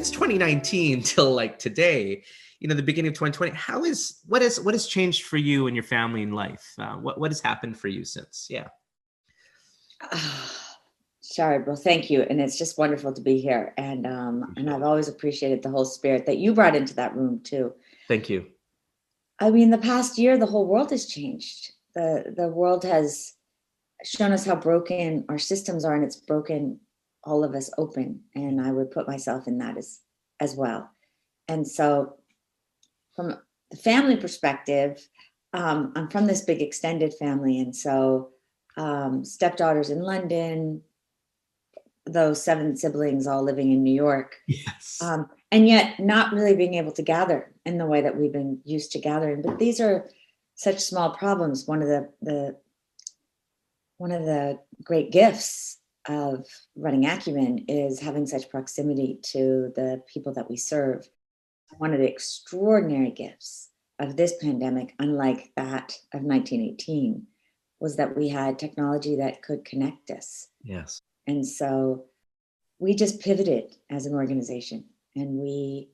since 2019 till like today, the beginning of 2020, what has changed for you and your family in life? What has happened for you since? Yeah. Sharad, well, thank you. And it's just wonderful to be here. And I've always appreciated the whole spirit that you brought into that room too. Thank you. I mean, the past year, the whole world has changed. The world has shown us how broken our systems are, and it's broken all of us open. And I would put myself in that as well. And so from the family perspective, I'm from this big extended family. And so stepdaughters in London, those 7 siblings all living in New York. Yes. And yet not really being able to gather in the way that we've been used to gathering. But these are such small problems. One of the great gifts of running Acumen is having such proximity to the people that we serve. One of the extraordinary gifts of this pandemic, unlike that of 1918, was that we had technology that could connect us. Yes. And so we just pivoted as an organization, and we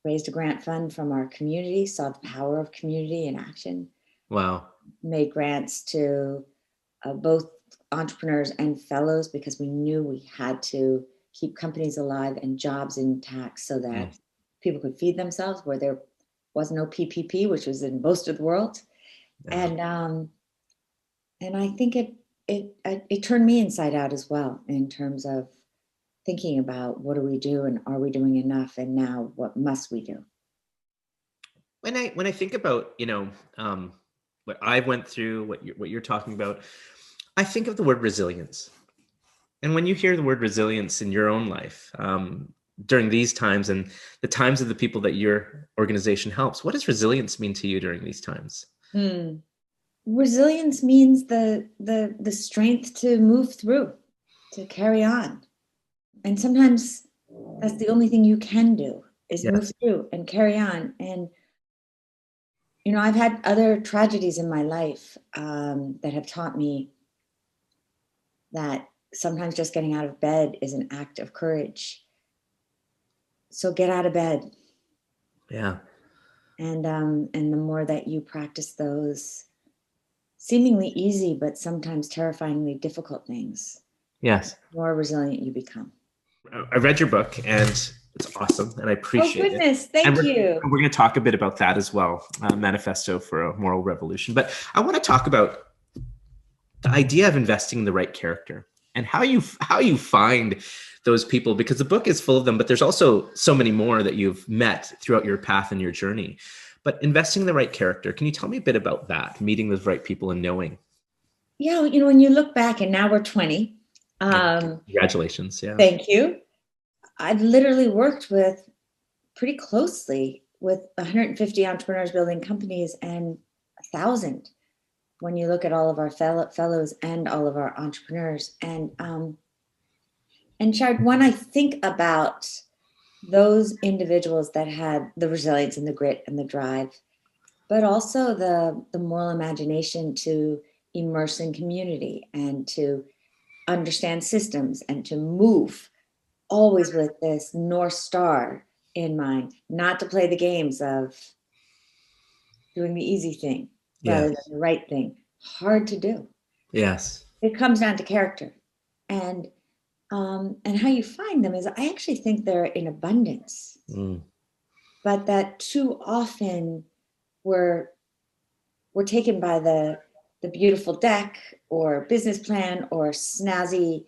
raised a grant fund from our community, saw the power of community in action. Wow. Made grants to both entrepreneurs and fellows because we knew we had to keep companies alive and jobs intact so that people could feed themselves where there was no PPP, which was in most of the world. Yeah. And I think it turned me inside out as well in terms of thinking about what do we do and are we doing enough, and now what must we do? When I think about what I went through, what you're talking about, I think of the word resilience. And when you hear the word resilience in your own life during these times and the times of the people that your organization helps, what does resilience mean to you during these times? Resilience means the strength to move through, to carry on. And sometimes that's the only thing you can do is move through and carry on. And, I've had other tragedies in my life that have taught me that sometimes just getting out of bed is an act of courage. So get out of bed. Yeah. And the more that you practice those seemingly easy, but sometimes terrifyingly difficult things, yes, the more resilient you become. I read your book and it's awesome, and I appreciate it. Oh, goodness. Thank you. We're going to talk a bit about that as well, Manifesto for a Moral Revolution. But I want to talk about the idea of investing in the right character and how you find those people, because the book is full of them, but there's also so many more that you've met throughout your path and your journey. But investing in the right character, can you tell me a bit about that, meeting those right people and knowing? Yeah, when you look back, and now we're 20. Congratulations. Yeah. Thank you. I've literally worked pretty closely with 150 entrepreneurs building companies and 1,000 when you look at all of our fellows and all of our entrepreneurs. And Sharad, when I think about those individuals that had the resilience and the grit and the drive, but also the moral imagination to immerse in community and to understand systems and to move always with this North Star in mind, not to play the games of doing the easy thing rather than the right thing. Hard to do. Yes. It comes down to character. And how you find them is, I actually think they're in abundance, but that too often we're taken by the beautiful deck or business plan or snazzy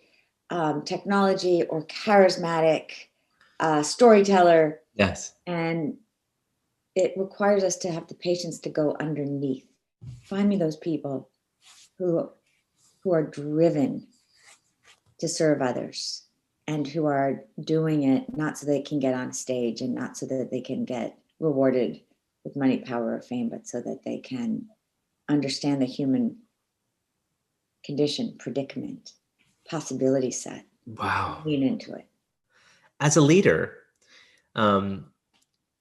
technology or charismatic storyteller. Yes. And it requires us to have the patience to go underneath. Find me those people who are driven to serve others and who are doing it not so they can get on stage and not so that they can get rewarded with money, power, or fame, but so that they can understand the human condition, predicament, possibility set. Wow. Lean into it. As a leader, and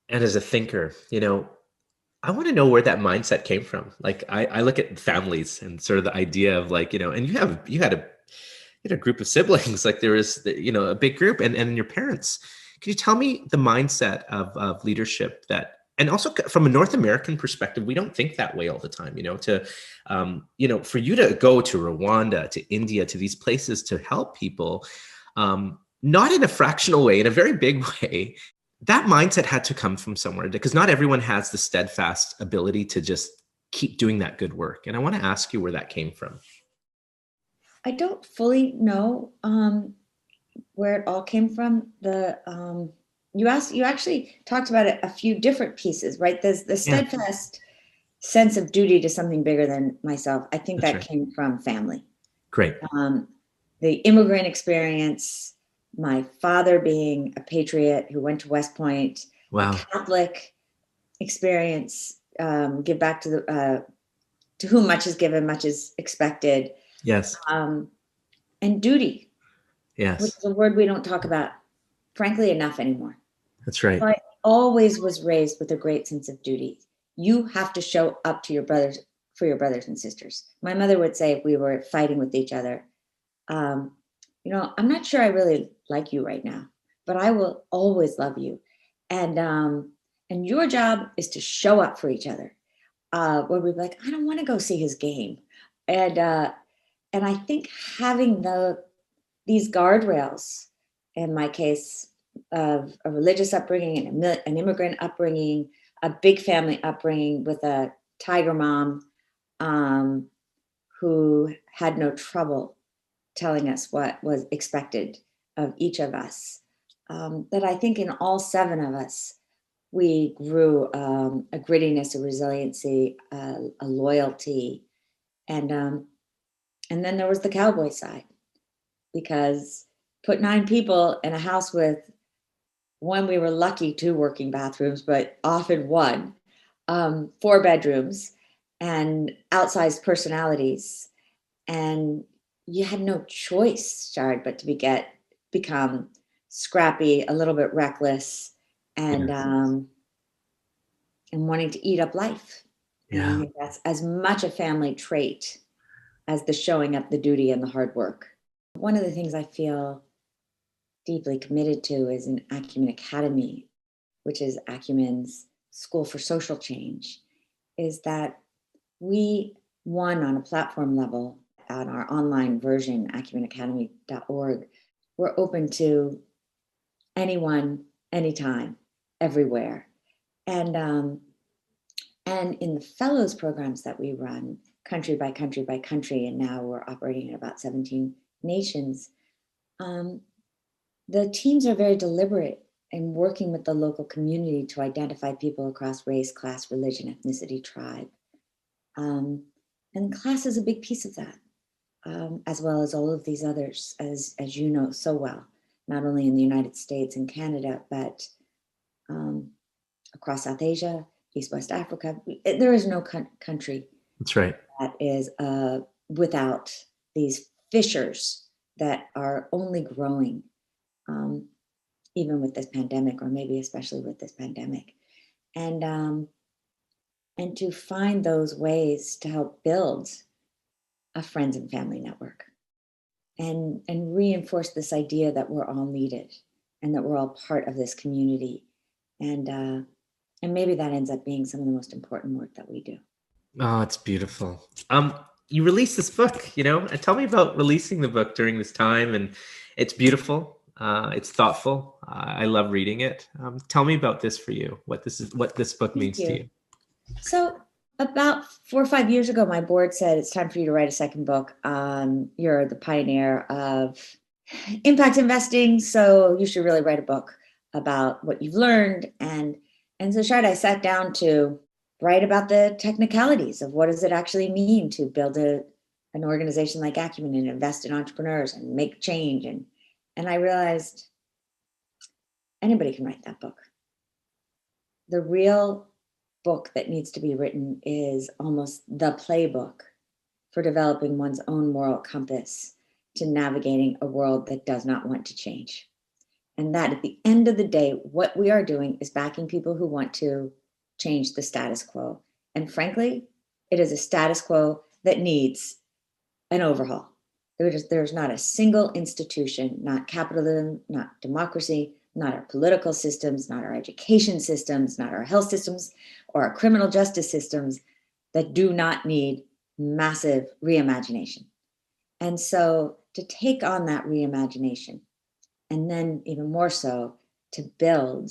as a thinker, I want to know where that mindset came from. Like I look at families and sort of the idea of like, and you had a group of siblings, like there was, a big group and your parents Could you tell me the mindset of leadership that, and also from a North American perspective, we don't think that way all the time, for you to go to Rwanda, to India, to these places to help people, not in a fractional way, in a very big way, that mindset had to come from somewhere, because not everyone has the steadfast ability to just keep doing that good work. And I want to ask you where that came from. I don't fully know where it all came from. You actually talked about it, a few different pieces, right? There's the steadfast sense of duty to something bigger than myself. I think that came from family. Great. The immigrant experience, my father being a patriot who went to West Point, wow. The Catholic experience, give back to whom much is given, much is expected. Yes. And duty. Yes. Which is a word we don't talk about, frankly, enough anymore. That's right. So I always was raised with a great sense of duty. You have to show up to your brothers, for your brothers and sisters. My mother would say, if we were fighting with each other, I'm not sure I really like you right now, but I will always love you. And your job is to show up for each other. Where we'd be like, I don't want to go see his game. And I think having these guardrails, in my case, of a religious upbringing and an immigrant upbringing, a big family upbringing with a tiger mom who had no trouble telling us what was expected of each of us, that I think in all 7 of us, we grew a grittiness, a resiliency, a loyalty. And then there was the cowboy side, because put 9 people in a house with one, we were lucky 2 working bathrooms, but often 1, 4 bedrooms and outsized personalities. And you had no choice, Sharad, but to become scrappy, a little bit reckless, and wanting to eat up life. Yeah. And I think that's as much a family trait as the showing up, the duty, and the hard work. One of the things I feel deeply committed to is an Acumen Academy, which is Acumen's School for Social Change, is that we, one, on a platform level, on our online version, acumenacademy.org, we're open to anyone, anytime, everywhere. And in the fellows programs that we run, country by country by country, and now we're operating in about 17 nations, the teams are very deliberate in working with the local community to identify people across race, class, religion, ethnicity, tribe. And class is a big piece of that, as well as all of these others, as you know so well, not only in the United States and Canada, but across South Asia, East West Africa. There is no country That's right. that is without these fissures that are only growing, even with this pandemic, or maybe especially with this pandemic. And to find those ways to help build a friends and family network, and reinforce this idea that we're all needed and that we're all part of this community. And maybe that ends up being some of the most important work that we do. Oh, it's beautiful. You released this book, and tell me about releasing the book during this time. And it's beautiful. It's thoughtful. I love reading it. Tell me about this for you, what this book means to you. So about 4 or 5 years ago, my board said, it's time for you to write a second book. You're the pioneer of impact investing, so you should really write a book about what you've learned. And so, Sharad, I sat down to write about the technicalities of what does it actually mean to build an organization like Acumen and invest in entrepreneurs and make change. And I realized anybody can write that book. The real book that needs to be written is almost the playbook for developing one's own moral compass to navigating a world that does not want to change. And that at the end of the day, what we are doing is backing people who want to change the status quo. And frankly, it is a status quo that needs an overhaul. There's not a single institution, not capitalism, not democracy, not our political systems, not our education systems, not our health systems, or our criminal justice systems that do not need massive reimagination. And so to take on that reimagination, and then even more so to build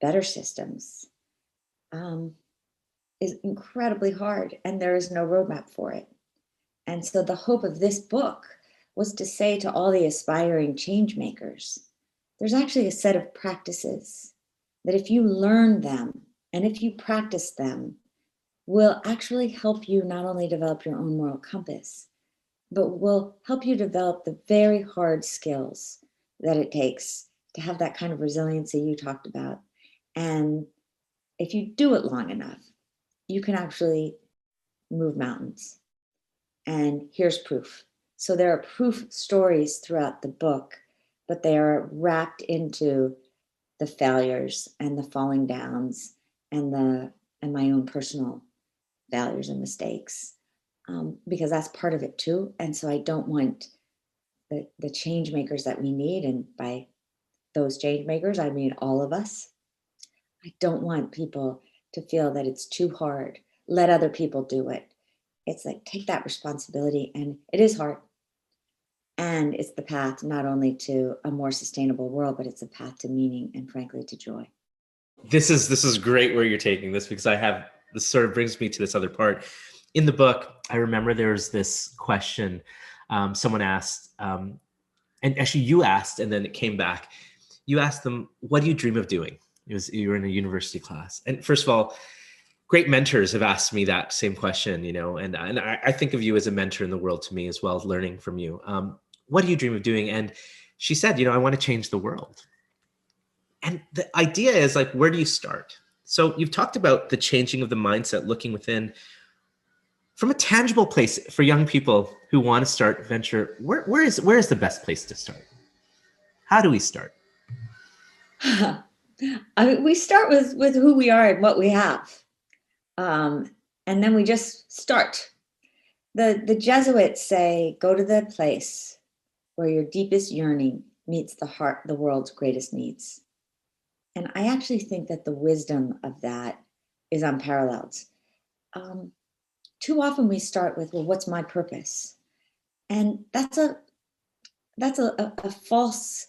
better systems, is incredibly hard, and there is no roadmap for it. And so the hope of this book was to say to all the aspiring change makers, there's actually a set of practices that if you learn them and if you practice them, will actually help you not only develop your own moral compass, but will help you develop the very hard skills that it takes to have that kind of resiliency you talked about. And if you do it long enough, you can actually move mountains. And here's proof. So there are proof stories throughout the book, but they are wrapped into the failures and the falling downs and my own personal failures and mistakes, because that's part of it too. And so I don't want the change makers that we need, and by those change makers, I mean all of us. I don't want people to feel that it's too hard. Let other people do it. It's like, take that responsibility, and it is hard. And it's the path not only to a more sustainable world, but it's a path to meaning and frankly to joy. This is great where you're taking this, because this sort of brings me to this other part. In the book, I remember there was this question someone asked, and actually you asked, and then it came back. You asked them, what do you dream of doing? You were in a university class. And first of all, great mentors have asked me that same question, and I think of you as a mentor in the world to me as well, as learning from you. What do you dream of doing? And she said, I want to change the world. And the idea is like, where do you start? So you've talked about the changing of the mindset, looking within from a tangible place for young people who want to start venture. Where is the best place to start? How do we start? I mean, we start with who we are and what we have. And then we just start. The Jesuits say, go to the place where your deepest yearning meets the world's greatest needs. And I actually think that the wisdom of that is unparalleled. Too often we start with, well, what's my purpose? And that's a false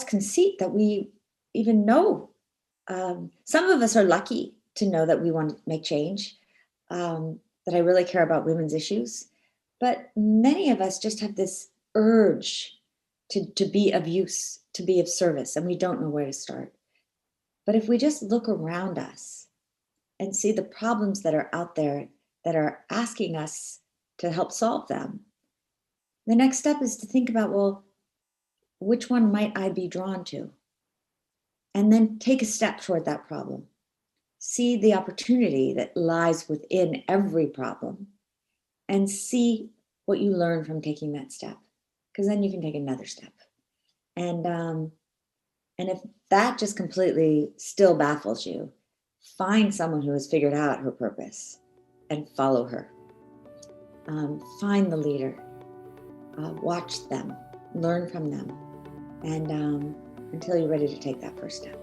conceit that we even know. Some of us are lucky to know that we want to make change, that I really care about women's issues. But many of us just have this urge to be of use, to be of service, and we don't know where to start. But if we just look around us and see the problems that are out there that are asking us to help solve them, the next step is to think about, well, which one might I be drawn to? And then take a step toward that problem. See the opportunity that lies within every problem, and see what you learn from taking that step, because then you can take another step. And if that just completely still baffles you, find someone who has figured out her purpose and follow her. Find the leader, watch them, learn from them, and until you're ready to take that first step.